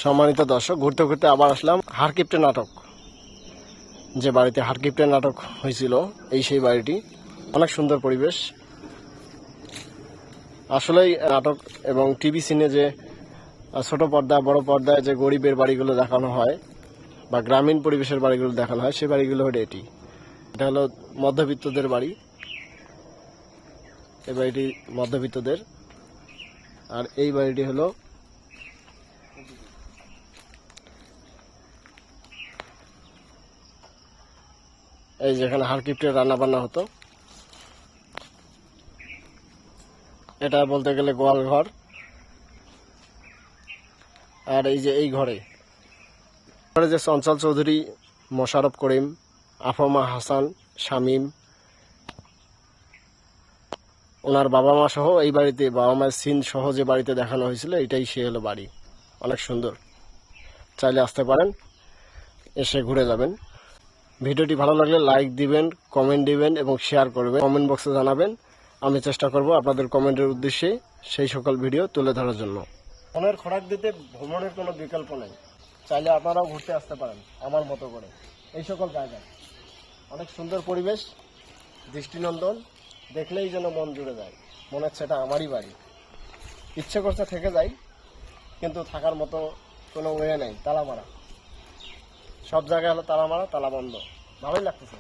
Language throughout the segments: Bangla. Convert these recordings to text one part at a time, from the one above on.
সম্মানিত দর্শক, ঘুরতে ঘুরতে আবার আসলাম হাড়কিপ্টে নাটক, যে বাড়িতে হাড়কিপ্টে নাটক হয়েছিল এই সেই বাড়িটি। অনেক সুন্দর পরিবেশ। আসলেই নাটক এবং টিভি সিনে যে ছোট পর্দা বড় পর্দায় যে গরিবের বাড়িগুলো দেখানো হয় বা গ্রামীণ পরিবেশের বাড়িগুলো দেখানো হয়, সেই বাড়িগুলো হলো এটি। এটা হলো মধ্যবিত্তদের বাড়ি। এই বাড়িটি মধ্যবিত্তদের। আর এই বাড়িটি হলো এই যেখানে হাড়কিপ্টে রান্না বান্না হতো। এটা বলতে গেলে গোয়াল ঘর। আর এই যে এই ঘরে যে চঞ্চল চৌধুরী, মোশাররফ করিম, আফমা হাসান, শামীম, ওনার বাবা মা সহ এই বাড়িতে, বাবা মায়ের সিন সহ যে বাড়িতে দেখানো হয়েছিল, এটাই সে হলো বাড়ি। অনেক সুন্দর। চাইলে আসতে পারেন, এসে ঘুরে যাবেন। ভিডিওটি ভালো লাগলে লাইক দিবেন, কমেন্ট দিবেন এবং শেয়ার করবেন। কমেন্ট বক্সে জানাবেন। আমি চেষ্টা করব আপনাদের কমেন্টের উদ্দেশ্যে সেই সকল ভিডিও তুলে ধরার জন্য। মনের খোরাক দিতে ভ্রমণের কোনো বিকল্প নেই। চাইলে আপনারাও ঘুরতে আসতে পারেন আমার মতো করে এই সকল জায়গায়। অনেক সুন্দর পরিবেশ, দৃষ্টিনন্দন। দেখলেই যেন মন জুড়ে যায়, মনে হচ্ছে এটা আমারই বাড়ি। ইচ্ছে করছে থেকে যাই, কিন্তু থাকার মতো কোনো ওয়ে নেই। তালা মারা, সব জায়গায় হলো তালা মারা, তালা বন্ধ। ভালোই লাগতেছে।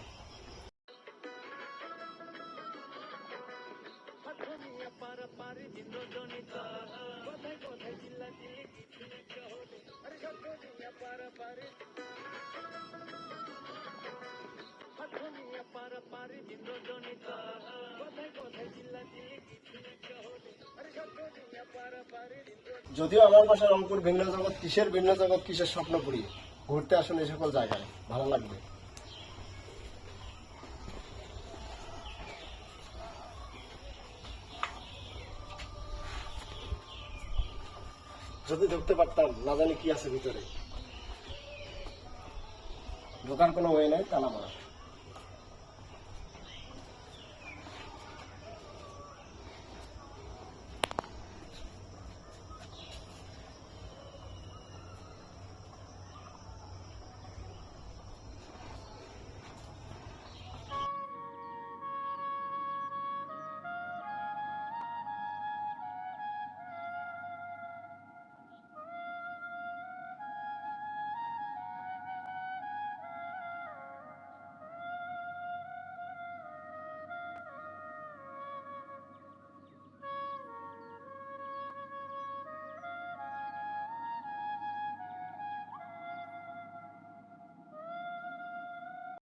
যদিও আমার বাসা রংপুর ভিন্ন জগৎ, কিসের ভিন্ন জগৎ, কিসের স্বপ্নপুরী। ঘুরতে আসুন এই সকল জায়গায়, ভালো লাগবে। যদি ঢুকতে পারতাম, না জানি কি আছে ভিতরে। ঢোকার কোনো ওয়ে নেই, তালা মারা।